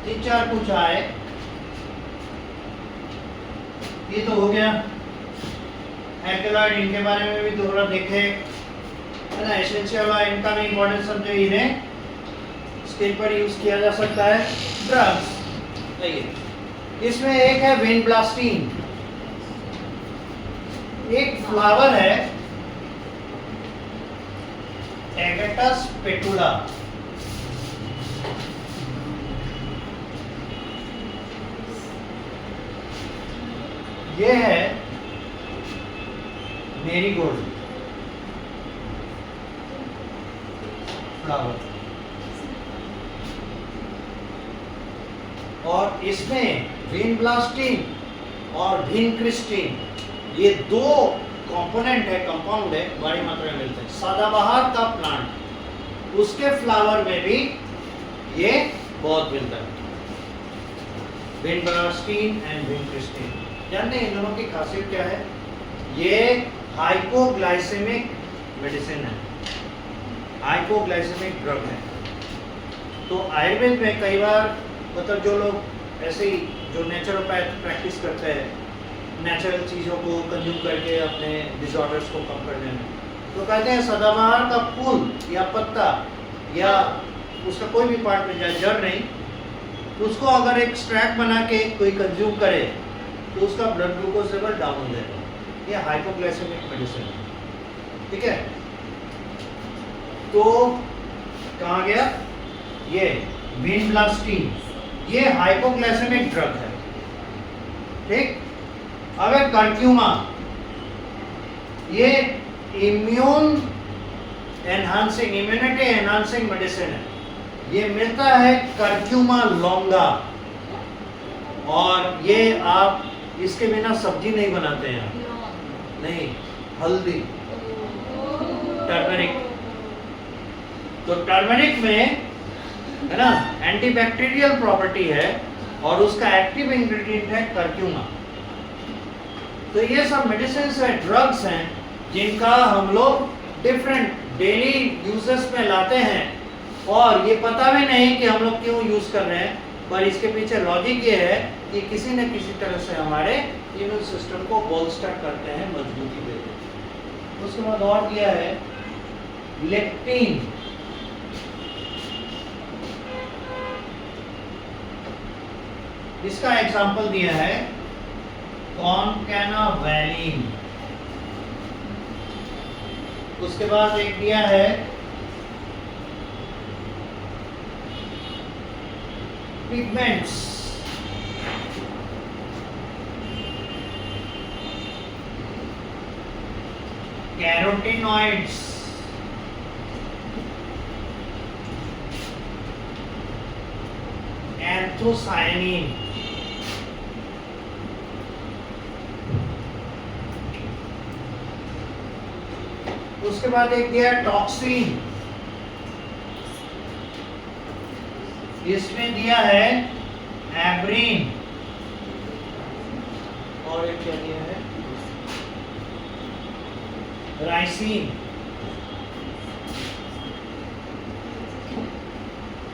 3-4 कुछ आए, ये तो हो गया एल्कलॉइड, इनके बारे में भी थोड़ा देखे है ना। एसेंशियल ऑयल, इनका भी इंपॉर्टेंस समझे, इन्हें स्किन पर यूज किया जा सकता है। ड्रग्स, इसमें एक है विनब्लास्टीन, एक फ्लावर है एगेटस पेटुला, ये है मेरीगोल्ड फ्लावर, और इसमें विनब्लास्टीन और विनक्रिस्टीन, ये 2 कंपोनेंट है, कंपाउंड है, बड़ी मात्रा में मिलते हैं। सदाबहार का प्लांट, उसके फ्लावर में भी ये बहुत मिलता है। विंटरस्टीन एंड विंटरस्टीन, जानते हैं इन दोनों की खासियत क्या है? ये हाइपोग्लाइसेमिक मेडिसिन है, हाइपोग्लाइसेमिक ड्रग है। तो आयुर्वेद में कई बार मतलब जो लोग ऐसे ही जो नेचुरोपैथ प्रैक्टिस करते हैं, नेचुरल चीज़ों को कंज्यूम करके अपने डिसऑर्डर्स को कम करने में, तो कहते हैं सदाबहार का फूल या पत्ता या उसका कोई भी पार्ट मिल जाए, जड़ नहीं, उसको अगर एक एक्सट्रैक्ट बना के कोई कंज्यूम करे तो उसका ब्लड ग्लूकोज लेवल डाउन हो जाएगा। ये हाइपोग्लाइसेमिक मेडिसिन है, ठीक है। तो कहाँ गया ये विंटरस्टीन, ये हाइपोग्लाइसेमिक ड्रग है, ठीक। अब है कर्क्यूमा, ये immune enhancing, immunity enhancing medicine है। ये मिलता है कर्क्यूमा लॉन्गा, और ये आप इसके बिना सब्जी नहीं बनाते हैं, नहीं, हल्दी, टर्मरिक। तो टर्मरिक में है ना एंटीबैक्टीरियल प्रॉपर्टी है और उसका एक्टिव इंग्रेडिएंट है कर्क्यूमा। तो ये सब मेडिसिन है, ड्रग्स हैं, जिनका हम लोग डिफरेंट डेली यूजेस में लाते हैं और ये पता भी नहीं कि हम लोग क्यों यूज कर रहे हैं, पर इसके पीछे लॉजिक ये है कि किसी न किसी तरह से हमारे इम्यून सिस्टम को बोल्स्टर करते हैं, मजबूती देते हैं। उसके बाद और दिया है लेक्टिन, इसका एग्जाम्पल दिया है कॉनकैनावैलिन। उसके बाद एक दिया है पिगमेंट्स, कैरोटीनॉइड्स, एंथोसायनिन, उसके बाद एक दिया टॉक्सिन, इसमें दिया है एब्रीन, और एक क्या दिया है राइसिन।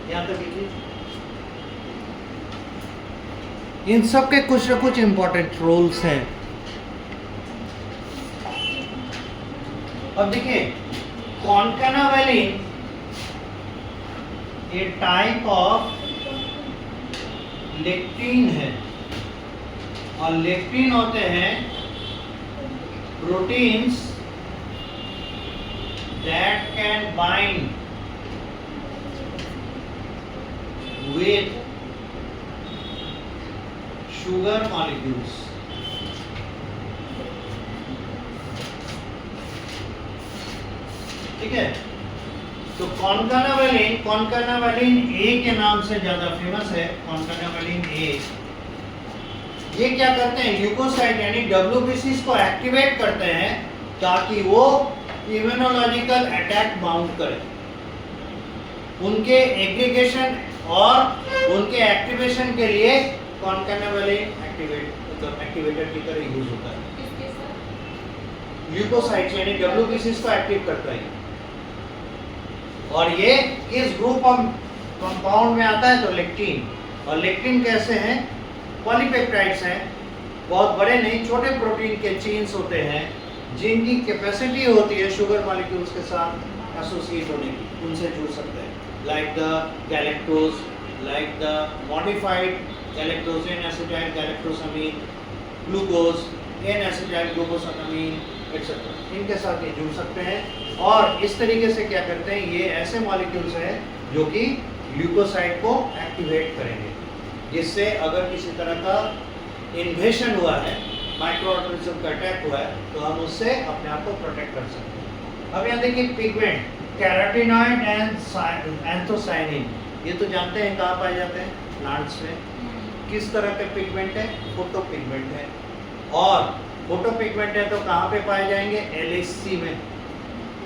यहां तक लिखिए। इन सब के कुछ न कुछ इंपॉर्टेंट रोल्स हैं। अब देखिए कॉनकैनावैलिन ये टाइप ऑफ लेक्टिन है, और लेक्टिन होते हैं proteins that can bind with sugar molecules. ठीक है, तो कॉनकैनावैलिन ए के नाम से ज्यादा फेमस है। कॉनकैनावैलिन ए ये क्या करते हैं, ल्यूकोसाइट यानी डब्ल्यूबीसीज को एक्टिवेट करते हैं ताकि वो इम्यूनोलॉजिकल अटैक बाउंड करे। उनके एग्रीगेशन और उनके एक्टिवेशन के लिए कॉनकैनावैलिन एक्टिवेटर की तरह यूज होता है। ल्यूकोसाइट यानी डब्ल्यूबीसीज को एक्टिव करता है, और ये किस ग्रुप ऑफ कंपाउंड में आता है, तो लेक्टिन। और लेक्टिन कैसे हैं, पॉलीपेप्टाइड्स हैं, बहुत बड़े नहीं, छोटे प्रोटीन के चेन्स होते हैं जिनकी कैपेसिटी होती है शुगर मॉलिक्यूल्स के साथ एसोसिएट होने की, उनसे जुड़ सकते हैं। Like the galactose, like the modified galactose N acetyl galactosamine, glucose N acetyl glucosamine etcetera, इनके साथ ये जुड़ सकते हैं। और इस तरीके से क्या करते हैं, ये ऐसे मॉलिक्यूल्स हैं जो कि ल्यूकोसाइट को एक्टिवेट करेंगे, जिससे अगर किसी तरह का इन्वेशन हुआ है, माइक्रो ऑर्गेनिज्म का अटैक हुआ है, तो हम उससे अपने आप को प्रोटेक्ट कर सकते हैं। अब यहाँ देखिए पिगमेंट, कैरोटीनॉइड एंड एंथोसायनिन, ये तो जानते हैं कहाँ पाए जाते हैं, प्लांट्स में। किस तरह के पिगमेंट है, फोटो पिगमेंट है, और फोटो पिगमेंट है तो कहाँ पे पाए जाएंगे? LHC में,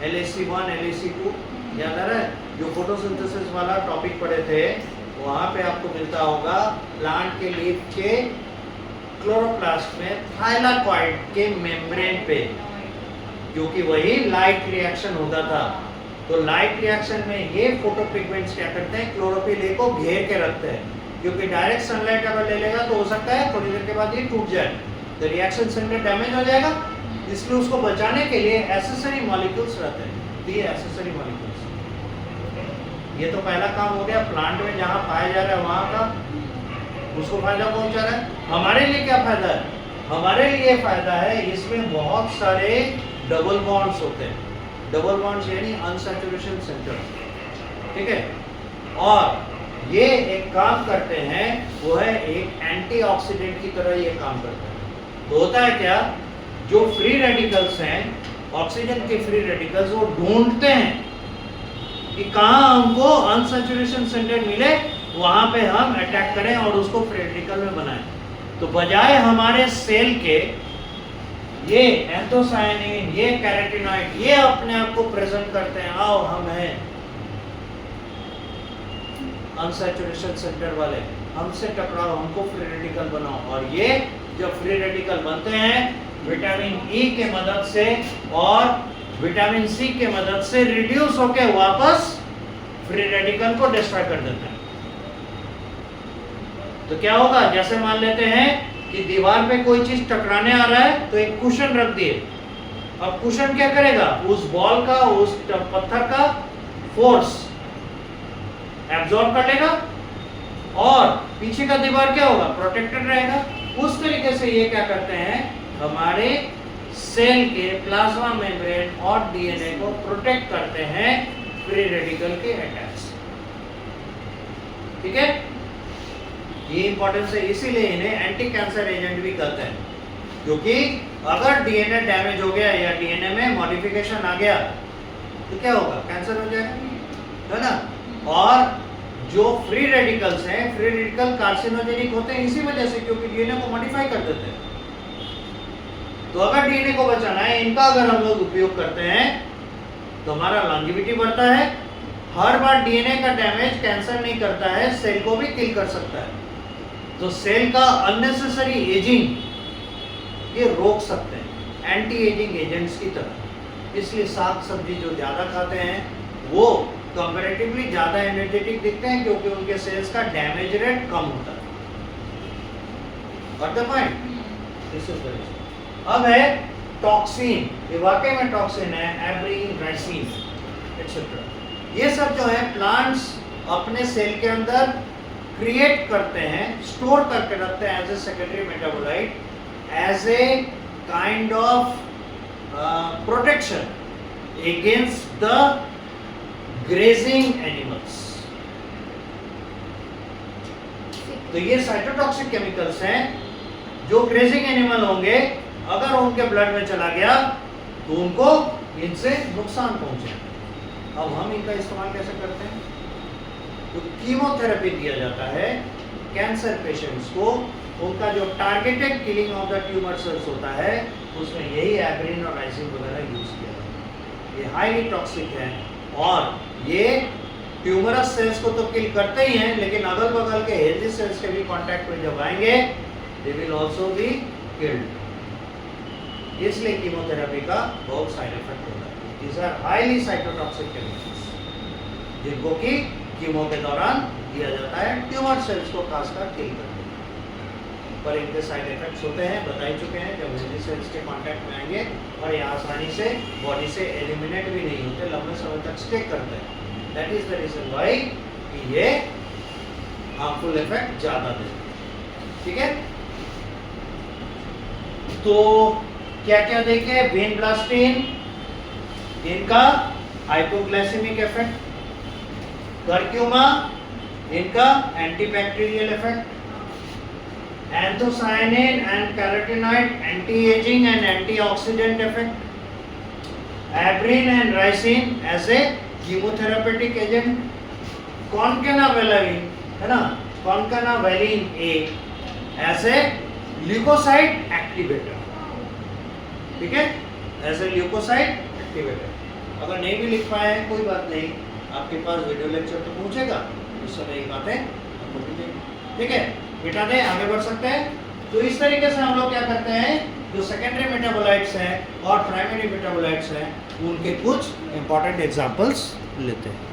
LHC1, LHC2, याद आ रहा है? जो फोटोसिंथेसिस वाला टॉपिक पढ़े थे वहाँ पे आपको मिलता होगा प्लांट के लीफ के क्लोरोप्लास्ट में थाइलाकॉइड के मेम्ब्रेन पे, क्योंकि वही लाइट रिएक्शन होता था। तो लाइट रिएक्शन में ये फोटो पिगमेंट्स क्या करते हैं? क्लोरोफिल ए को घेर के रखते हैं, क्योंकि डायरेक्ट सनलाइट अगर ले लेगा तो हो सकता है थोड़ी देर के बाद ये टूट जाए, तो रिएक्शन सेंटर डैमेज हो जाएगा। इसलिए उसको बचाने के लिए एसेसरी मॉलिक्यूल्स रहते हैं, ये एसेसरी मॉलिक्यूल्स। ये तो पहला काम हो गया प्लांट में जहाँ पाया जा रहा है वहाँ का, उसको फायदा पहुंचा रहा है। हमारे लिए क्या फायदा है? हमारे लिए फायदा है इसमें बहुत सारे डबल बॉन्ड्स होते हैं, डबल बॉन्ड्स यानी अनसैचुरेशन सेंटर, ठीक है। और ये एक काम करते हैं, वो है एक एंटीऑक्सीडेंट की तरह ये काम करते हैं। तो होता है क्या, जो फ्री रेडिकल्स हैं, ऑक्सीजन के फ्री रेडिकल्स, वो ढूंढते हैं कि कहाँ हमको अनसैचुरेशन सेंटर मिले, वहां पे हम अटैक करें और उसको फ्री रेडिकल में बनाएं। तो बजाय हमारे सेल के ये एंथोसायनिन, ये कैरोटीनॉइड, ये अपने आप को प्रेजेंट करते हैं, आओ हम हैं अनसैचुरेशन सेंटर वाले, हमसे टकराओ, हमको फ्री रेडिकल बनाओ। और ये जब फ्री रेडिकल बनते हैं विटामिन ई के मदद से और विटामिन सी के मदद से रिड्यूस होकर वापस फ्री रेडिकल को डिस्ट्रॉय कर देते हैं। तो क्या होगा, जैसे मान लेते हैं कि दीवार पे कोई चीज टकराने आ रहा है तो एक कुशन रख दिए, अब कुशन क्या करेगा, उस बॉल का, उस पत्थर का फोर्स एब्जॉर्ब कर लेगा और पीछे का दीवार क्या होगा, प्रोटेक्टेड रहेगा। उस तरीके से ये क्या करते हैं, हमारे सेल के प्लाज्मा मेम्ब्रेन और डीएनए को प्रोटेक्ट करते हैं फ्री रेडिकल के अटैक से, ठीक है। ये इंपॉर्टेंस है, इसीलिए इन्हें एंटी कैंसर एजेंट भी कहते हैं, क्योंकि अगर डीएनए डैमेज हो गया या डीएनए में मॉडिफिकेशन आ गया तो क्या होगा, कैंसर हो जाएगा, है ना। और जो फ्री रेडिकल्स हैं, फ्री रेडिकल कार्सिनोजेनिक होते हैं इसी वजह से, क्योंकि डीएनए को मॉडिफाई कर देते हैं। तो अगर डीएनए को बचाना है, इनका अगर हम लोग उपयोग करते हैं तो हमारा लॉन्जिविटी बढ़ता है। हर बार डीएनए का डैमेज कैंसर नहीं करता है, सेल को भी किल कर सकता है। तो सेल का अननेसेसरी एजिंग ये रोक सकते हैं एंटी एजिंग एजेंट्स की तरह। इसलिए साग सब्जी जो ज़्यादा खाते हैं वो कंपैरेटिवली ज़्यादा एनर्जेटिक दिखते हैं, क्योंकि उनके सेल्स का डैमेज रेट कम होता है। Got the point? This is the reason. अब है टॉक्सिन, ये वाकई में टॉक्सिन है, एब्रीन, राइसिन एक्सेट्रा। ये सब जो है प्लांट्स अपने सेल के अंदर क्रिएट करते हैं, स्टोर करके रखते हैं as a secondary metabolite, as a kind of protection against the grazing animals. तो ये साइटोटॉक्सिक केमिकल्स हैं जो ग्रेजिंग एनिमल होंगे, अगर उनके ब्लड में चला गया तो उनको इनसे नुकसान पहुंचे। अब हम इनका इस्तेमाल कैसे करते हैं, तो कीमोथेरेपी दिया जाता है कैंसर पेशेंट्स को। उनका जो targeted killing of the tumour cells होता है उसमें यही एब्रिन और राइसिन वगैरह यूज किया जाता है। ये हाईली टॉक्सिक है और ये ट्यूमरस सेल्स को तो किल करते ही हैं, लेकिन अगल बगल के हेल्दी सेल्स के भी कांटेक्ट में जब आएंगे they will also be killed. इसलिए कीमोथेरेपी का बहुत साइड इफेक्ट होता है। These are highly cytotoxic chemicals जिनको कि कीमो के दौरान दिया जाता है ट्यूमर सेल्स को खासकर किल करने। पर इनके साइड इफेक्ट्स होते हैं, बता ही चुके हैं, जब हेल्दी सेल्स के कांटेक्ट में आएंगे और ये आसानी से बॉडी से एलिमिनेट भी नहीं होते, लंबे समय तक स्टे करते हैं। That is the reason why कि ये हार्मफुल इफेक्ट ज़्यादा देते हैं, ठीक है। तो क्या क्या देखे, वेन ब्लास्टिन, इनका हाइपोग्लाइसेमिक इफेक्ट, कर्क्यूमा, इनका antibacterial effect, anthocyanin and carotenoid anti ageing and antioxidant effect, abrin and ricin as a chemotherapeutic agent, concanavalin, है ना, concanavalin A as a leucocyte activator. ठीक है, एज ए ल्यूकोसाइट एक्टिवेटर। अगर नहीं भी लिख पाए हैं कोई बात नहीं, आपके पास वीडियो लेक्चर तो पहुंचेगा, उस समय ये बातें आपको मिलेंगी। ठीक है, बेटा दे आगे बढ़ सकते हैं। तो इस तरीके से हम लोग क्या करते हैं, जो सेकेंडरी मेटाबोलाइट्स हैं और प्राइमरी मेटाबोलाइट्स हैं उनके कुछ इंपॉर्टेंट एग्जांपल्स लेते हैं।